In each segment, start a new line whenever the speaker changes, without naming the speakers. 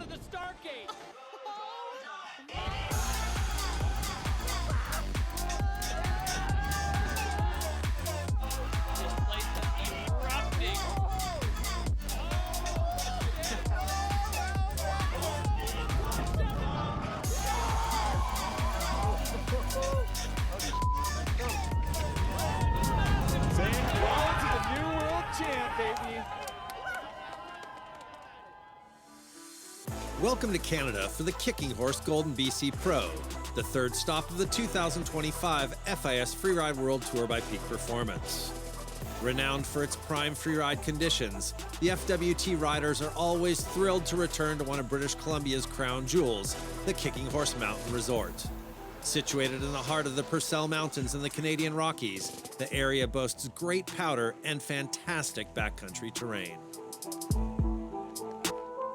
the start gate. This place is erupting.
Saying hello to the new world champ, baby.
Welcome to Canada for the Kicking Horse Golden BC Pro, the third stop of the 2025 FIS Freeride World Tour by Peak Performance. Renowned for its prime freeride conditions, the FWT riders are always thrilled to return to one of British Columbia's crown jewels, the Kicking Horse Mountain Resort. Situated in the heart of the Purcell Mountains in the Canadian Rockies, the area boasts great powder and fantastic backcountry terrain.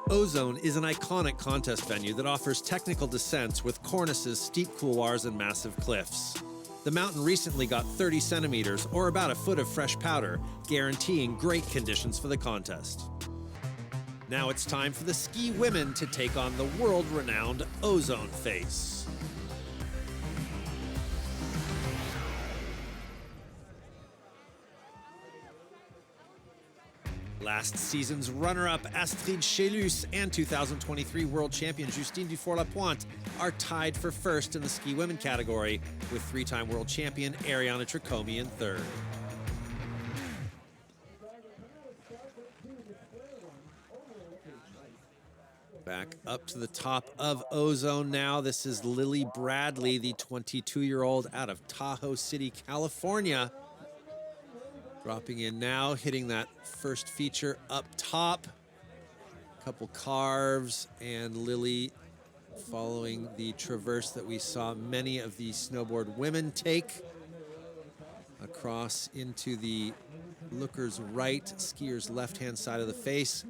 Ozone is an iconic contest venue that offers technical descents with cornices, steep couloirs, and massive cliffs. The mountain recently got 30 centimeters, or about a foot of fresh powder, guaranteeing great conditions for the contest. Now it's time for the ski women to take on the world-renowned Ozone face. Last season's runner-up Astrid Chelus and 2023 world champion Justine Dufour-Lapointe are tied for first in the ski women category, with three-time world champion Ariana Tricomi in third. Back up to the top of Ozone now. This is Lily Bradley, the 22-year-old out of Tahoe City, California. Dropping in now, hitting that first feature up top. Couple carves, and Lily following the traverse that we saw many of the snowboard women take. Across into the looker's right, skier's left-hand side of the face,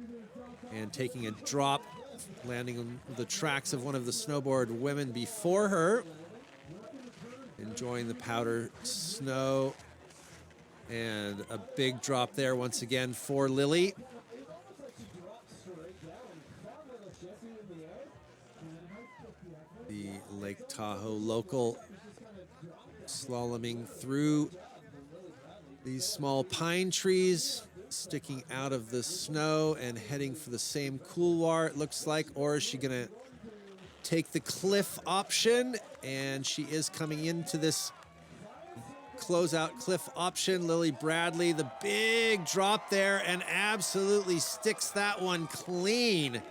and taking a drop, landing on the tracks of one of the snowboard women before her. Enjoying the powder snow. And a big drop there once again for Lily. The Lake Tahoe local slaloming through these small pine trees, sticking out of the snow and heading for the same couloir, it looks like. Or is she gonna take the cliff option? And she is coming into this closeout cliff option. Lily Bradley, the big drop there, and absolutely sticks that one clean.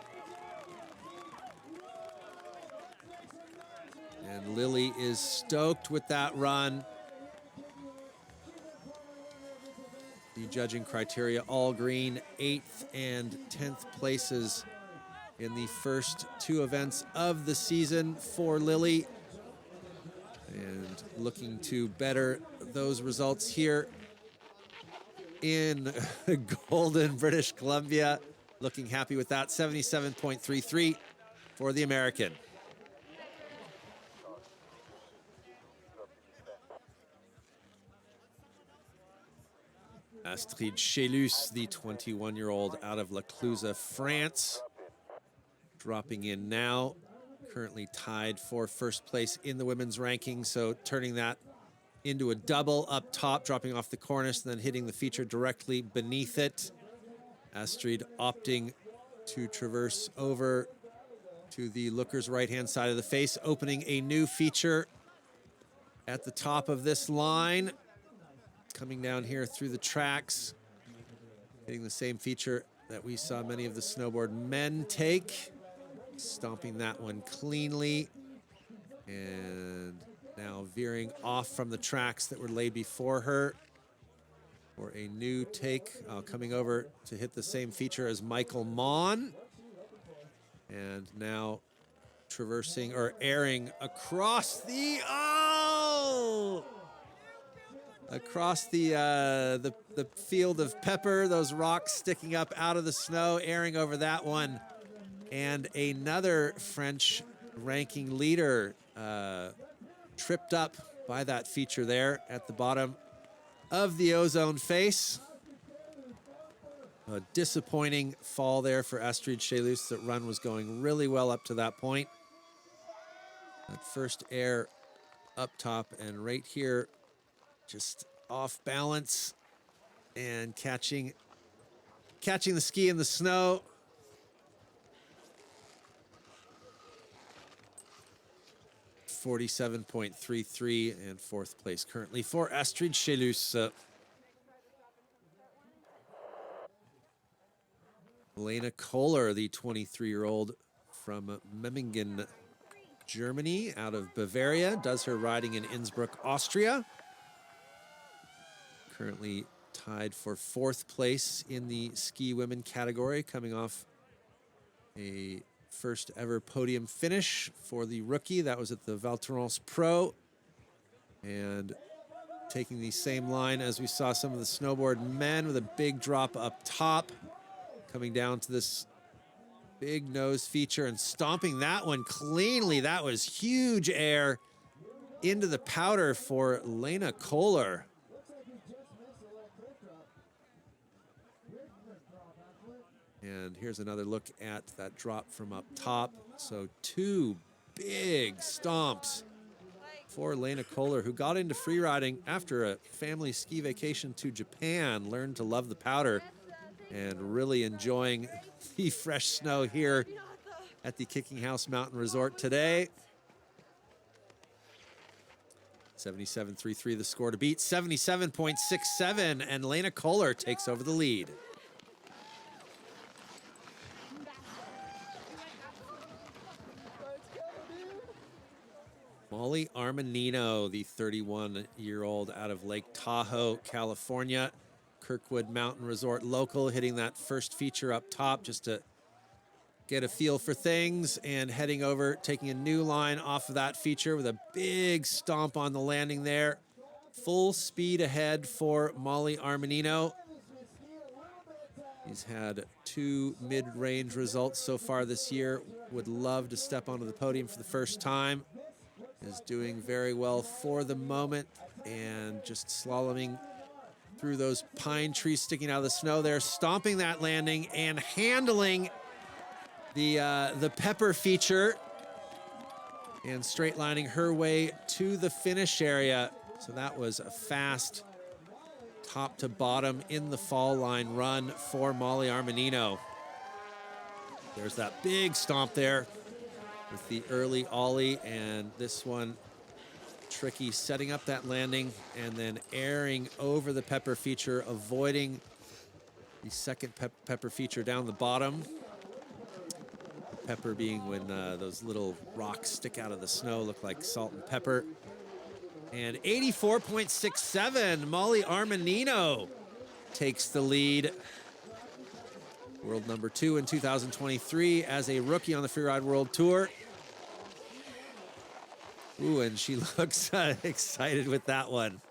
And Lily is stoked with that run. The judging criteria all green, 8th and 10th places in the first two events of the season for Lily. And looking to better those results here in Golden, British Columbia. Looking happy with that, 77.33 for the American. Astrid Chelus, the 21-year-old out of La Clusaz, France, dropping in now. Currently tied for first place in the women's ranking, so turning that into a double up top, dropping off the cornice and then hitting the feature directly beneath it. Astrid opting to traverse over to the looker's right-hand side of the face, opening a new feature at the top of this line. Coming down here through the tracks, hitting the same feature that we saw many of the snowboard men take. Stomping that one cleanly, and now veering off from the tracks that were laid before her for a new take, coming over to hit the same feature as Michael Mon, and now traversing or airing across the across the field of pepper, those rocks sticking up out of the snow, airing over that one. And another French ranking leader tripped up by that feature there at the bottom of the Ozone face. A disappointing fall there for Astrid Chelus. That run was going really well up to that point. That first air up top, and right here, just off balance and catching the ski in the snow. .47.33 and fourth place currently for Astrid Chelus. Lena Kohler, the 23-year-old from Memmingen, Germany, out of Bavaria, does her riding in Innsbruck, Austria. Currently tied for fourth place in the ski women category, coming off a first ever podium finish for the rookie. That was at the Val Thorens Pro. And taking the same line as we saw some of the snowboard men, with a big drop up top, coming down to this big nose feature and stomping that one cleanly. That was huge air into the powder for Lena Kohler. And here's another look at that drop from up top. So two big stomps for Lena Kohler, who got into free riding after a family ski vacation to Japan, learned to love the powder, and really enjoying the fresh snow here at the Kicking House Mountain Resort today. 77.33 the score to beat, 77.67, and Lena Kohler takes over the lead. Molly Armanino, the 31-year-old out of Lake Tahoe, California, Kirkwood Mountain Resort local, hitting that first feature up top just to get a feel for things, and heading over, taking a new line off of that feature with a big stomp on the landing there. Full speed ahead for Molly Armanino. He's had two mid-range results so far this year. Would love to step onto the podium for the first time. Is doing very well for the moment, and just slaloming through those pine trees sticking out of the snow there, stomping that landing and handling the pepper feature, and straight lining her way to the finish area. So that was a fast top to bottom in the fall line run for Molly Armanino. There's that big stomp there with the early ollie, and this one tricky, setting up that landing and then airing over the pepper feature, avoiding the second pepper feature down the bottom. The pepper being when those little rocks stick out of the snow, look like salt and pepper. And 84.67, Molly Armanino takes the lead. World number 2 in 2023 as a rookie on the Freeride World Tour. Ooh, and she looks excited with that one.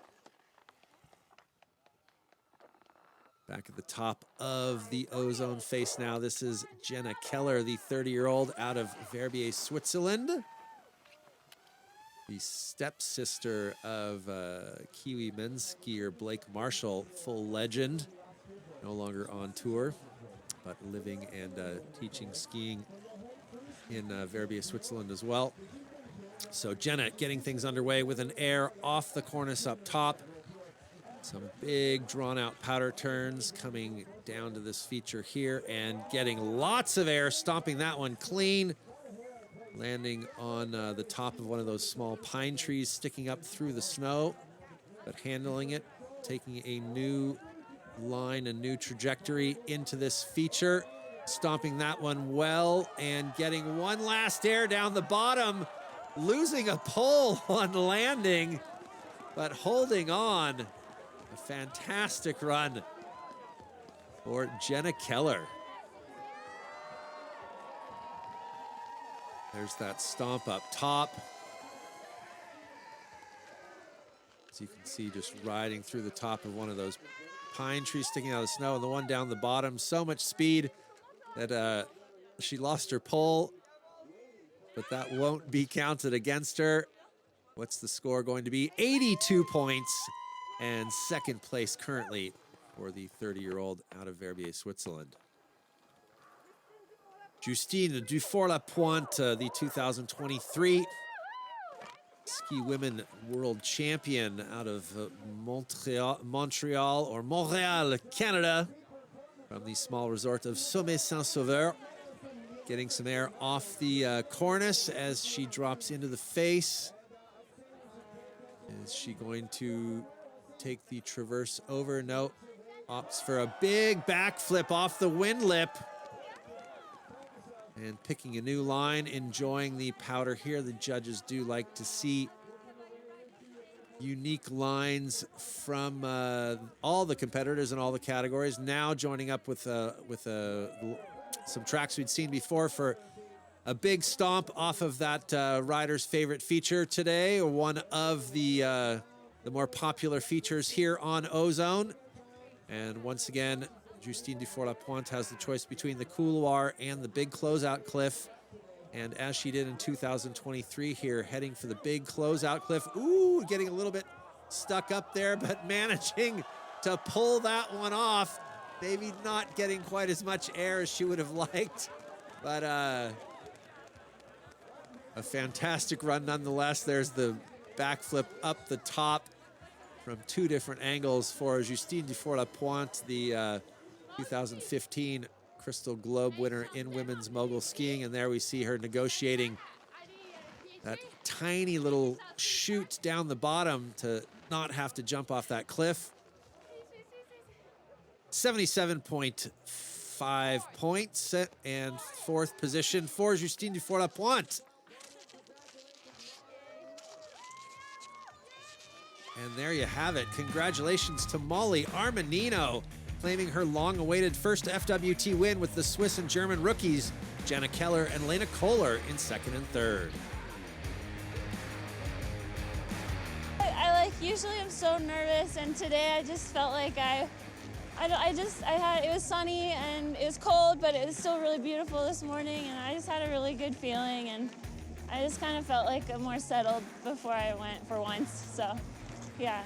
Back at the top of the Ozone face now. This is Jenna Keller, the 30-year-old out of Verbier, Switzerland. The stepsister of Kiwi men's skier Blake Marshall, full legend. No longer on tour, but living and teaching skiing in Verbier, Switzerland as well. So Jenna getting things underway with an air off the cornice up top. Some big drawn out powder turns coming down to this feature here and getting lots of air, stomping that one clean. Landing on the top of one of those small pine trees sticking up through the snow, but handling it, taking a new line, a new trajectory into this feature, stomping that one well and getting one last air down the bottom, losing a pole on landing, but holding on. A fantastic run for Jenna Keller. There's that stomp up top. As you can see, just riding through the top of one of those pine trees sticking out of the snow, and the one down the bottom, so much speed that she lost her pole, but that won't be counted against her. What's the score going to be? 82 points, and second place currently for the 30-year-old out of Verbier, Switzerland. Justine Dufour-Lapointe, the 2023 ski women world champion out of Montreal, Canada, from the small resort of Sommet-Saint-Sauveur. Getting some air off the cornice as she drops into the face. Is she going to take the traverse over? No, opts for a big backflip off the wind lip. And picking a new line, enjoying the powder here. The judges do like to see unique lines from all the competitors in all the categories. Now joining up with some tracks we'd seen before for a big stomp off of that rider's favorite feature today, or one of the more popular features here on Ozone. And once again, Justine Dufour-Lapointe has the choice between the couloir and the big closeout cliff. And as she did in 2023 here, heading for the big closeout cliff. Ooh, getting a little bit stuck up there, but managing to pull that one off. Maybe not getting quite as much air as she would have liked, but a fantastic run nonetheless. There's the backflip up the top from two different angles for Justine Dufour-Lapointe, the 2015 Crystal Globe winner in women's mogul skiing. And there we see her negotiating that tiny little chute down the bottom to not have to jump off that cliff. 77.5 points and fourth position for Justine Dufour-Lapointe. And there you have it. Congratulations to Molly Armanino, claiming her long-awaited first FWT win with the Swiss and German rookies, Jenna Keller and Lena Kohler, in second and third.
Usually I'm so nervous, and today I just felt like it was sunny and it was cold, but it was still really beautiful this morning, and I just had a really good feeling, and I just kind of felt like I'm more settled before I went for once, so yeah.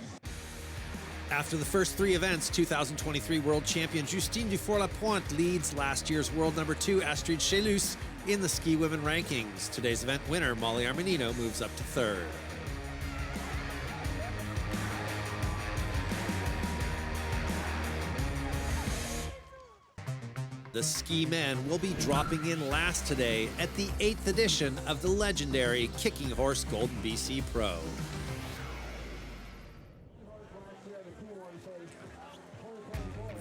After the first three events, 2023 world champion Justine Dufour-Lapointe leads last year's world number 2 Astrid Chelus in the ski women rankings. Today's event winner Molly Armanino moves up to third. The ski men will be dropping in last today at the 8th edition of the legendary Kicking Horse Golden BC Pro.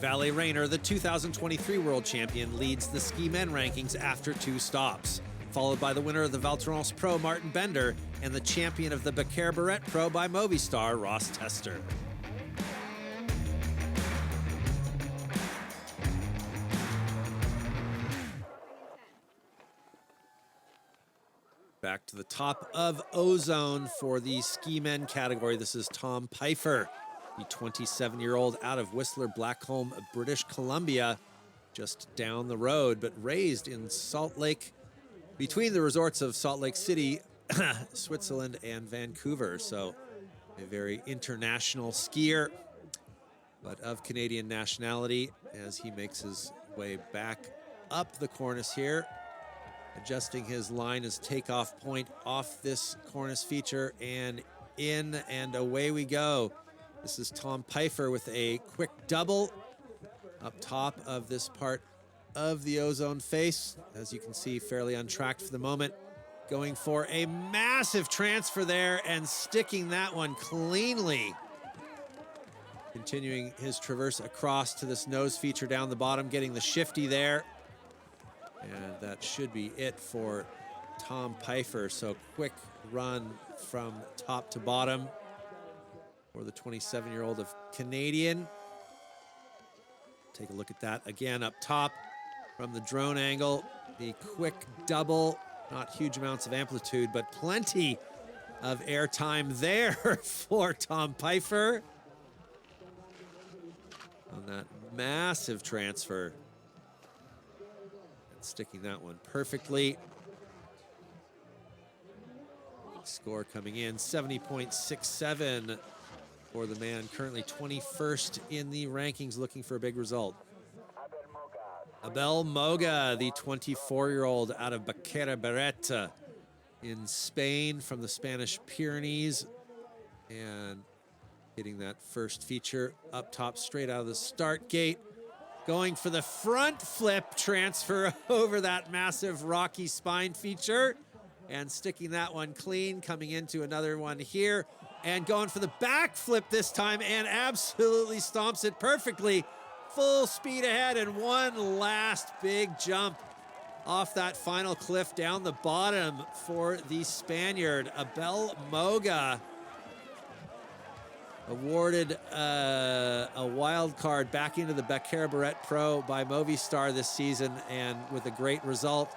Valet Rayner, the 2023 world champion, leads the ski men rankings after 2 stops, followed by the winner of the Val Thorens Pro, Martin Bender, and the champion of the Becaire Barrette Pro by Movistar, Ross Tester. Back to the top of Ozone for the ski men category. This is Tom Pfeiffer, the 27-year-old out of Whistler Blackcomb, British Columbia, just down the road, but raised in Salt Lake, between the resorts of Salt Lake City, Switzerland, and Vancouver. So a very international skier, but of Canadian nationality, as he makes his way back up the cornice here, adjusting his line as takeoff point off this cornice feature, and in and away we go. This is Tom Pfeiffer with a quick double up top of this part of the Ozone face. As you can see, fairly untracked for the moment. Going for a massive transfer there and sticking that one cleanly. Continuing his traverse across to this nose feature down the bottom, getting the shifty there. And that should be it for Tom Pfeiffer. So quick run from top to bottom for the 27-year-old of Canadian. Take a look at that again up top from the drone angle. The quick double, not huge amounts of amplitude, but plenty of airtime there for Tom Pfeiffer on that massive transfer. Sticking that one perfectly. Score coming in 70.67 for the man currently 21st in the rankings, looking for a big result. Abel Moga, the 24-year-old out of Baquera Beretta in Spain from the Spanish Pyrenees, and hitting that first feature up top straight out of the start gate, going for the front flip transfer over that massive rocky spine feature and sticking that one clean, coming into another one here and going for the back flip this time and absolutely stomps it perfectly. Full speed ahead and one last big jump off that final cliff down the bottom for the Spaniard, Abel Moga. Awarded a wild card back into the Baquera Beretta Pro by Movistar this season, and with a great result,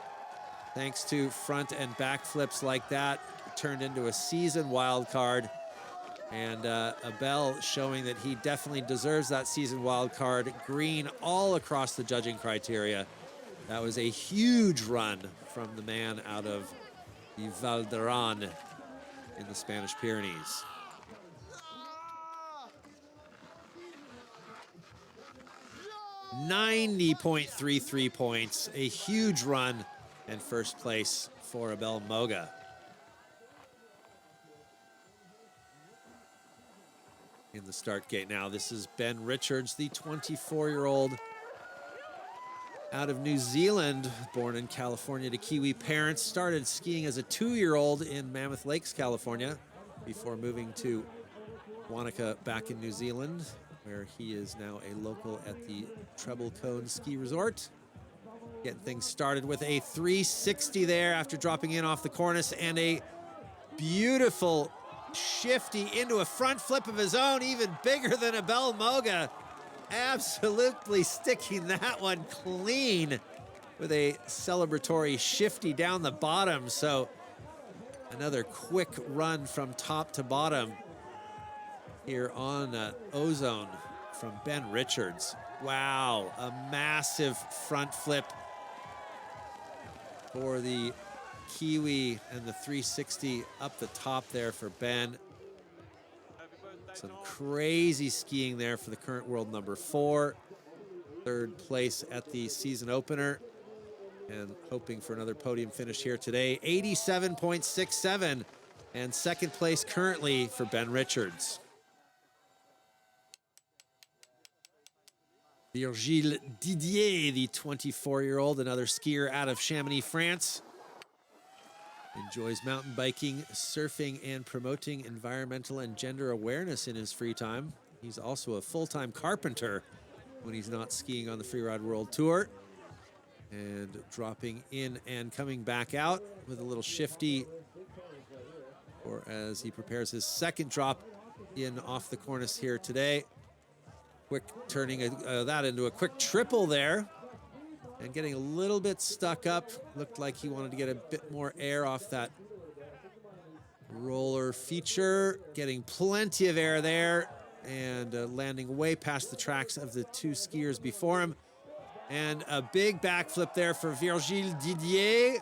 thanks to front and back flips like that, turned into a season wild card. And Abel showing that he definitely deserves that season wild card. Green all across the judging criteria. That was a huge run from the man out of the Val d'Aran in the Spanish Pyrenees. 90.33 points, a huge run, and first place for Abel Moga. In the start gate now, this is Ben Richards, the 24-year-old out of New Zealand, born in California to Kiwi parents. Started skiing as a 2-year-old in Mammoth Lakes, California, before moving to Wanaka back in New Zealand, where he is now a local at the Treble Cone Ski Resort. Getting things started with a 360 there after dropping in off the cornice, and a beautiful shifty into a front flip of his own, even bigger than Abel Moga. Absolutely sticking that one clean with a celebratory shifty down the bottom. So another quick run from top to bottom here on Ozone from Ben Richards. Wow, a massive front flip for the Kiwi, and the 360 up the top there for Ben. Some crazy skiing there for the current world number 4. Third place at the season opener, and hoping for another podium finish here today. 87.67, and second place currently for Ben Richards. Virgile Didier, the 24-year-old, another skier out of Chamonix, France. Enjoys mountain biking, surfing, and promoting environmental and gender awareness in his free time. He's also a full-time carpenter when he's not skiing on the Freeride World Tour. And dropping in and coming back out with a little shifty, or as he prepares his second drop in off the cornice here today. Quick turning that into a quick triple there. And getting a little bit stuck up. Looked like he wanted to get a bit more air off that roller feature. Getting plenty of air there, and landing way past the tracks of the 2 skiers before him. And a big backflip there for Virgile Didier,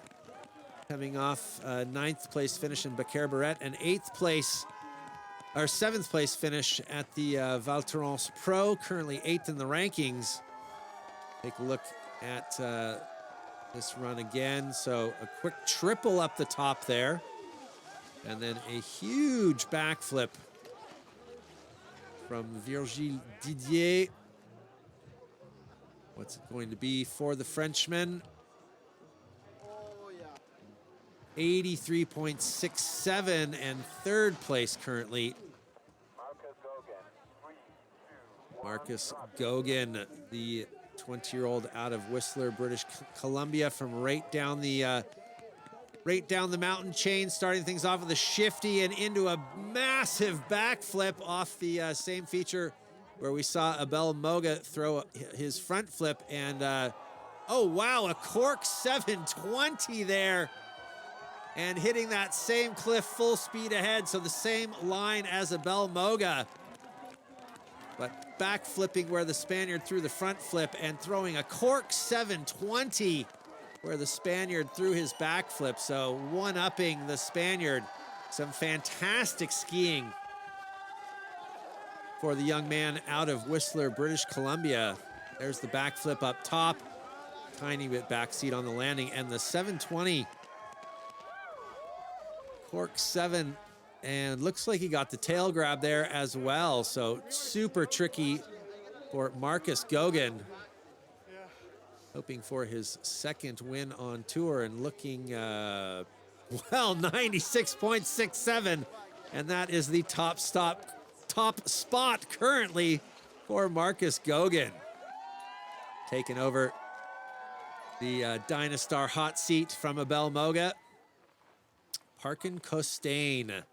coming off 9th place finish in Baquera Beretta, and 8th place, or 7th place finish at the Val Thorens Pro, currently 8th in the rankings. Take a look at this run again. So a quick triple up the top there, and then a huge backflip from Virgile Didier. What's it going to be for the Frenchman? 83.67, and third place currently. Marcus Gauguin, the 20-year-old out of Whistler, British Columbia, from right down the mountain chain, starting things off with a shifty and into a massive backflip off the same feature where we saw Abel Moga throw his front flip, and oh wow, a cork 720 there, and hitting that same cliff full speed ahead, so the same line as Abel Moga, but back flipping where the Spaniard threw the front flip, and throwing a cork 720 where the Spaniard threw his back flip. So one-upping the Spaniard. Some fantastic skiing for the young man out of Whistler, British Columbia. There's the backflip up top. Tiny bit backseat on the landing, and the 720 cork 7, and looks like he got the tail grab there as well. So super tricky for Marcus Goguen, hoping for his second win on tour and looking well, 96.67, and that is the top spot currently for Marcus Goguen, taking over the Dynastar hot seat from Abel Moga. Parkin Costain,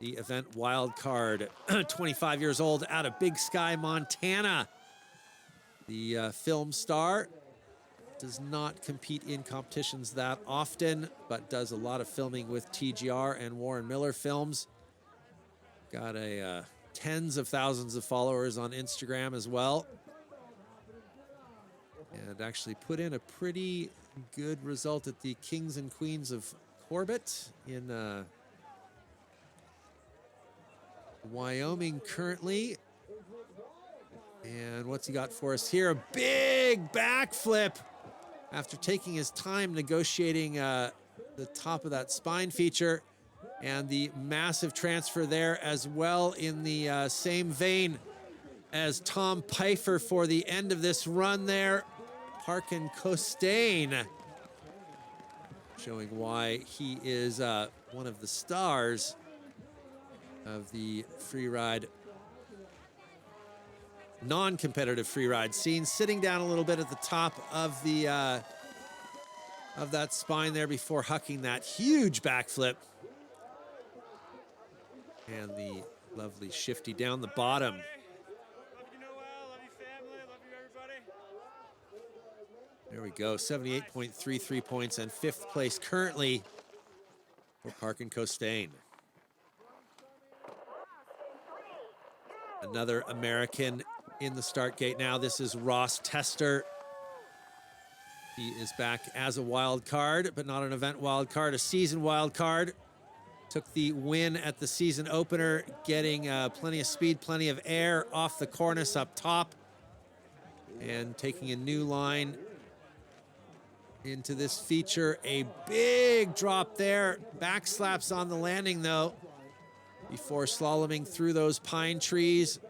the event wild card, 25 years old, out of Big Sky, Montana. The film star does not compete in competitions that often, but does a lot of filming with TGR and Warren Miller Films. Got a tens of thousands of followers on Instagram as well. And actually put in a pretty good result at the Kings and Queens of Corbett in Wyoming currently. And what's he got for us here? A big backflip after taking his time negotiating the top of that spine feature, and the massive transfer there as well in the same vein as Tom Pfeiffer for the end of this run there. Parkin Costain, showing why he is one of the stars of the freeride, non-competitive freeride scene. Sitting down a little bit at the top of the of that spine there before hucking that huge backflip, and the lovely shifty down the bottom. There we go, 78.33 points, and 5th place currently for Parkin Costain. Another American in the start gate now. This is Ross Tester. He is back as a wild card, but not an event wild card, a season wild card. Took the win at the season opener, getting plenty of speed, plenty of air off the cornice up top, and taking a new line into this feature. A big drop there. Back slaps on the landing though, before slaloming through those pine trees.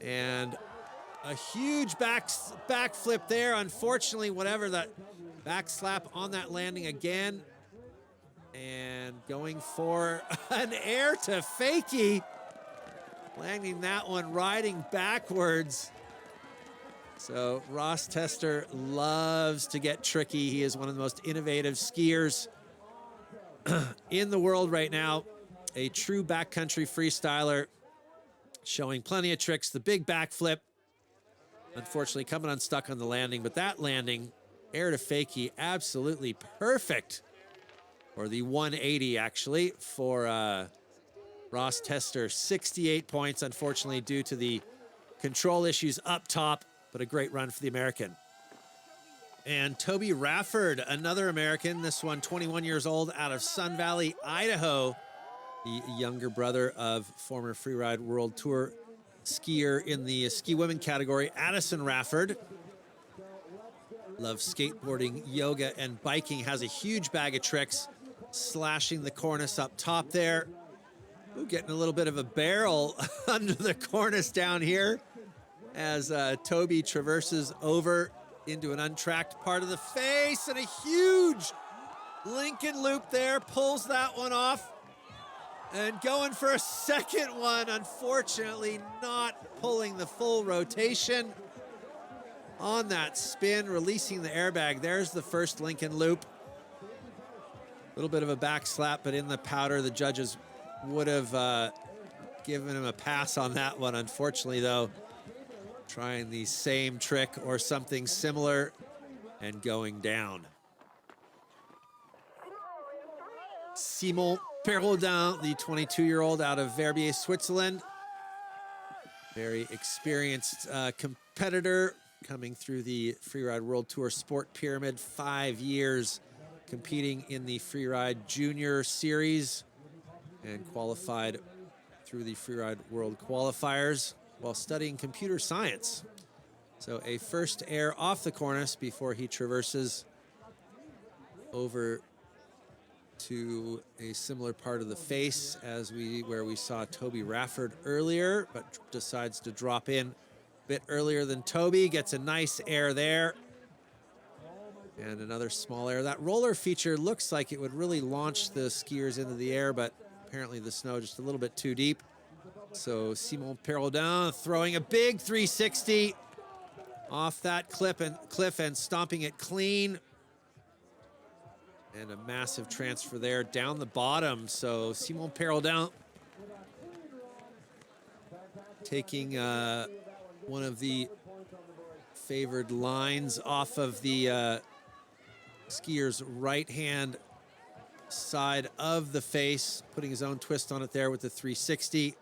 And a huge backflip there. Unfortunately, whatever, that back slap on that landing again. And going for an air to fakie. Landing that one riding backwards. So Ross Tester loves to get tricky. He is one of the most innovative skiers in the world right now. A true backcountry freestyler, showing plenty of tricks. The big backflip, unfortunately coming unstuck on the landing, but that landing, air to fakie, absolutely perfect. Or the 180 actually for Ross Tester. 68 points, unfortunately, due to the control issues up top, but a great run for the American. And Toby Rafford, another American, this one 21 years old, out of Sun Valley, Idaho, the younger brother of former Freeride World Tour skier in the ski women category, Addison Rafford. Loves skateboarding, yoga, and biking, has a huge bag of tricks, slashing the cornice up top there. Ooh, getting a little bit of a barrel under the cornice down here as Toby traverses over into an untracked part of the face, and a huge Lincoln loop there, pulls that one off, and going for a second one, unfortunately not pulling the full rotation on that spin, releasing the airbag. There's the first Lincoln loop. A little bit of a back slap, but in the powder, the judges would have given him a pass on that one. Unfortunately, though, trying the same trick or something similar and going down. Simon Perraudin, the 22-year-old out of Verbier, Switzerland. Very experienced competitor, coming through the Freeride World Tour Sport Pyramid. 5 years competing in the Freeride Junior Series, and qualified through the Freeride World qualifiers while studying computer science. So a first air off the cornice before he traverses over to a similar part of the face as where we saw Toby Rafford earlier, but decides to drop in a bit earlier than Toby. Gets a nice air there. And another small air. That roller feature looks like it would really launch the skiers into the air, but apparently the snow just a little bit too deep. So Simon Perraudin throwing a big 360 off that cliff and stomping it clean. And a massive transfer there down the bottom. So Simon Perraudin taking one of the favored lines off of the skier's right-hand side of the face, putting his own twist on it there with the 360.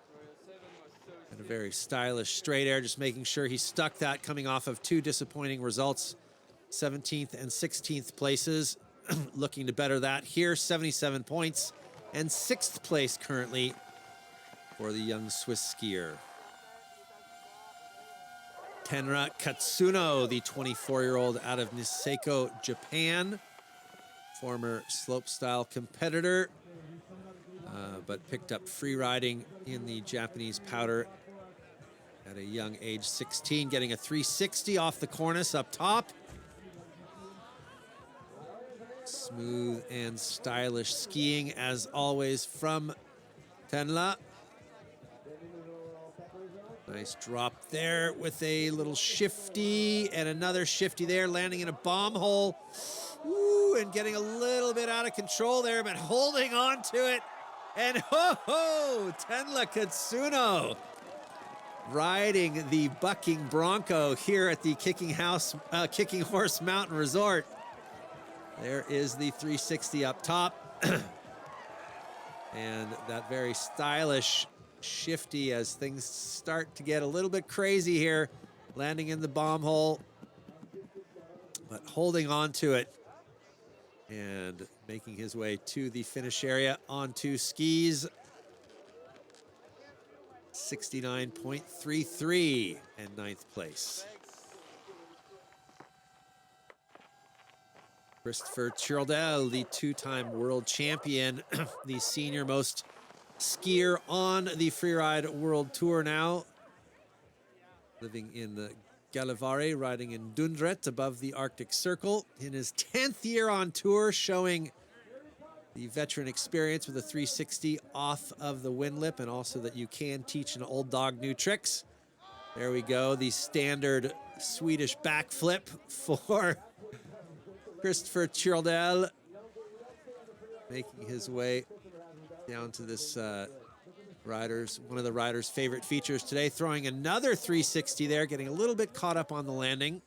And a very stylish straight air, just making sure he stuck that coming off of two disappointing results, 17th and 16th places. Looking to better that here, 77 points and 6th place currently for the young Swiss skier. Tenra Katsuno, the 24-year-old out of Niseko, Japan, former slopestyle competitor, but picked up free riding in the Japanese powder at a young age, 16, getting a 360 off the cornice up top. Smooth and stylish skiing, as always, from Tenla. Nice drop there with a little shifty and another shifty there, landing in a bomb hole. Ooh, and getting a little bit out of control there, but holding on to it. And ho-ho, Tenla Katsuno riding the bucking bronco here at the Kicking Horse Mountain Resort. There is the 360 up top. And that very stylish shifty as things start to get a little bit crazy here, landing in the bomb hole, but holding on to it and making his way to the finish area on two skis. 69.33 and 9th place. Christopher Childel, the two-time world champion, the senior most skier on the Freeride World Tour now. Living in the Gallivare, riding in Dundret above the Arctic Circle. In his 10th year on tour, showing the veteran experience with a 360 off of the wind lip, and also that you can teach an old dog new tricks. There we go, the standard Swedish backflip for Christopher Childel, making his way down to this one of the riders' favorite features today, throwing another 360 there, getting a little bit caught up on the landing.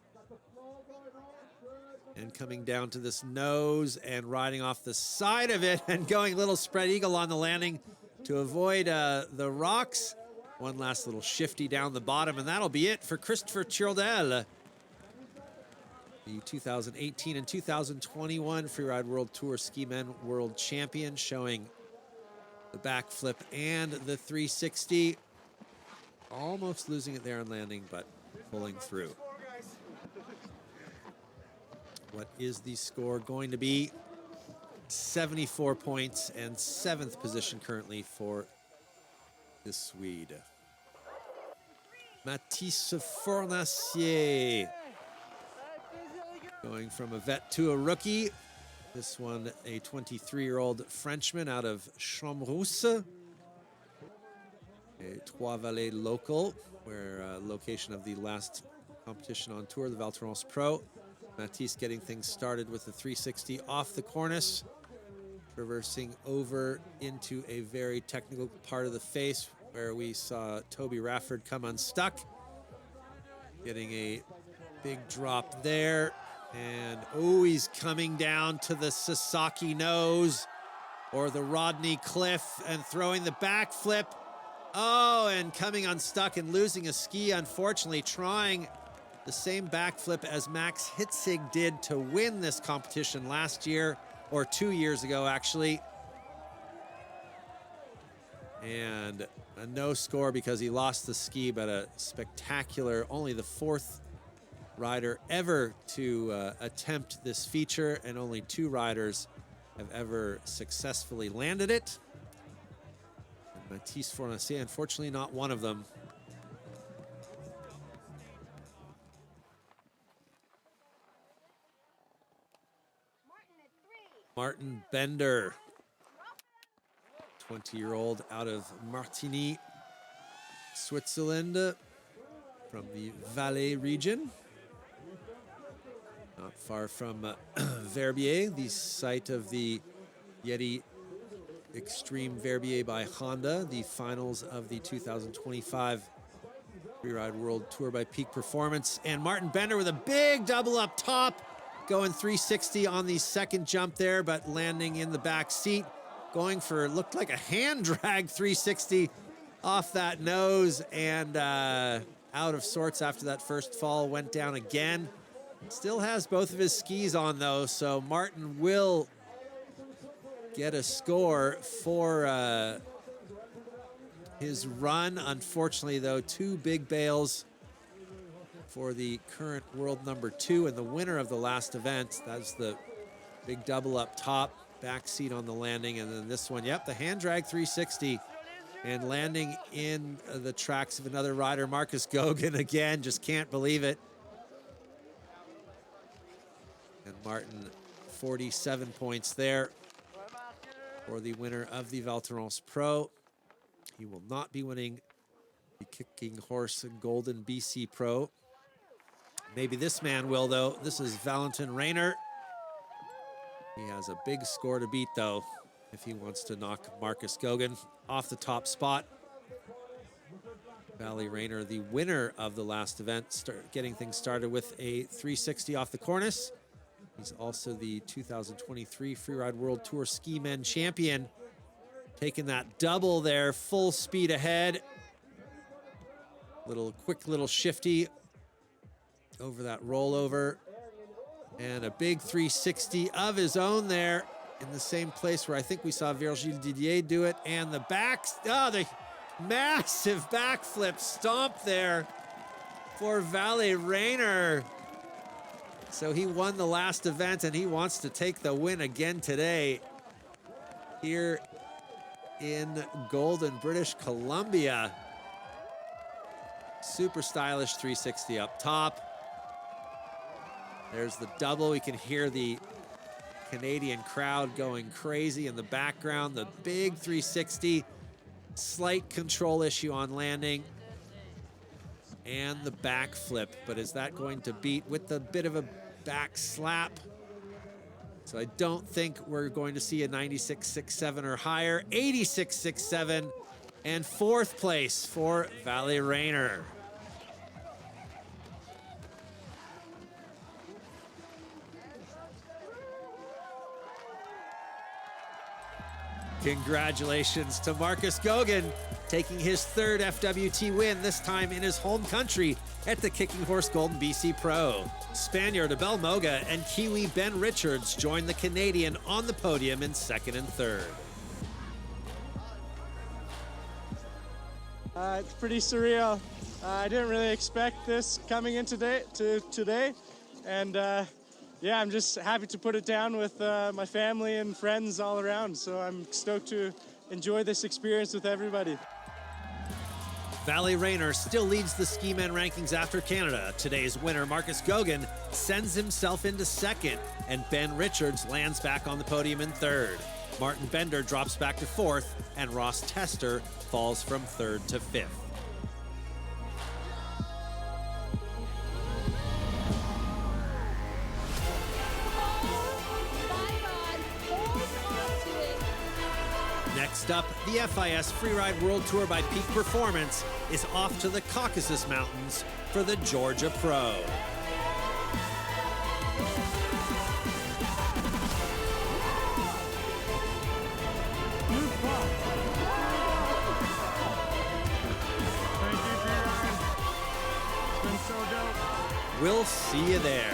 And coming down to this nose and riding off the side of it and going a little spread eagle on the landing to avoid the rocks. One last little shifty down the bottom, and that'll be it for Christopher Childel, the 2018 and 2021 Freeride World Tour Ski Men World Champion, showing the backflip and the 360. Almost losing it there on landing, but pulling through. What is the score going to be? 74 points and 7th position currently for the Swede. Mathis Fornacier, going from a vet to a rookie. This one, a 23-year-old Frenchman out of Chamrousse, a Trois-Vallées local, where location of the last competition on tour, the Val Thorens Pro. Mathis getting things started with the 360 off the cornice, traversing over into a very technical part of the face where we saw Toby Rafford come unstuck, getting a big drop there. And, oh, he's coming down to the Sasaki nose or the Rodney Cliff and throwing the backflip. Oh, and coming unstuck and losing a ski, unfortunately, trying the same backflip as Max Hitzig did to win this competition last year, or 2 years ago, actually. And a no score because he lost the ski, but a spectacular, only the 4th rider ever to attempt this feature, and only 2 riders have ever successfully landed it. And Mathis Fournacier, unfortunately not one of them. Martin Bender, 20-year-old out of Martigny, Switzerland, from the Valais region. Not far from Verbier, the site of the Yeti Extreme Verbier by Honda, the finals of the 2025 Freeride World Tour by Peak Performance. And Martin Bender with a big double up top, going 360 on the second jump there, but landing in the back seat, going for, looked like a hand drag 360 off that nose, and out of sorts after that first fall, went down again. Still has both of his skis on though, so Martin will get a score for his run. Unfortunately though, 2 big bails for the current world #2 and the winner of the last event. That's the big double up top, back seat on the landing, and then this one, yep, the hand drag 360 and landing in the tracks of another rider, Marcus Goguen again, just can't believe it. And Martin, 47 points there for the winner of the Valterrance Pro. He will not be winning the Kicking Horse Golden BC Pro. Maybe this man will, though. This is Valentin Rayner. He has a big score to beat, though, if he wants to knock Marcus Goguen off the top spot. Valley Rayner, the winner of the last event, getting things started with a 360 off the cornice. He's also the 2023 Freeride World Tour Ski Men champion. Taking that double there, full speed ahead. Quick little shifty over that rollover. And a big 360 of his own there in the same place where I think we saw Virgile Didier do it. And the the massive backflip stomp there for Valley Rayner. So he won the last event and he wants to take the win again today here in Golden, British Columbia. Super stylish 360 up top. There's the double. We can hear the Canadian crowd going crazy in the background. The big 360, slight control issue on landing, and the backflip. But is that going to beat with a bit of a back slap? So I don't think we're going to see a 96.67 or higher. 86.67 and 4th place for Valley Rayner. Congratulations to Marcus Goguen, taking his 3rd FWT win, this time in his home country at the Kicking Horse Golden BC Pro. Spaniard Abel Moga and Kiwi Ben Richards joined the Canadian on the podium in 2nd and 3rd.
It's pretty surreal. I didn't really expect this coming in today, and yeah, I'm just happy to put it down with my family and friends all around. So I'm stoked to enjoy this experience with everybody.
Valley Rayner still leads the Ski Men rankings after Canada. Today's winner, Marcus Goguen, sends himself into 2nd, and Ben Richards lands back on the podium in 3rd. Martin Bender drops back to 4th, and Ross Tester falls from 3rd to 5th. Next up, the FIS Freeride World Tour by Peak Performance is off to the Caucasus Mountains for the Georgia Pro. We'll see you there.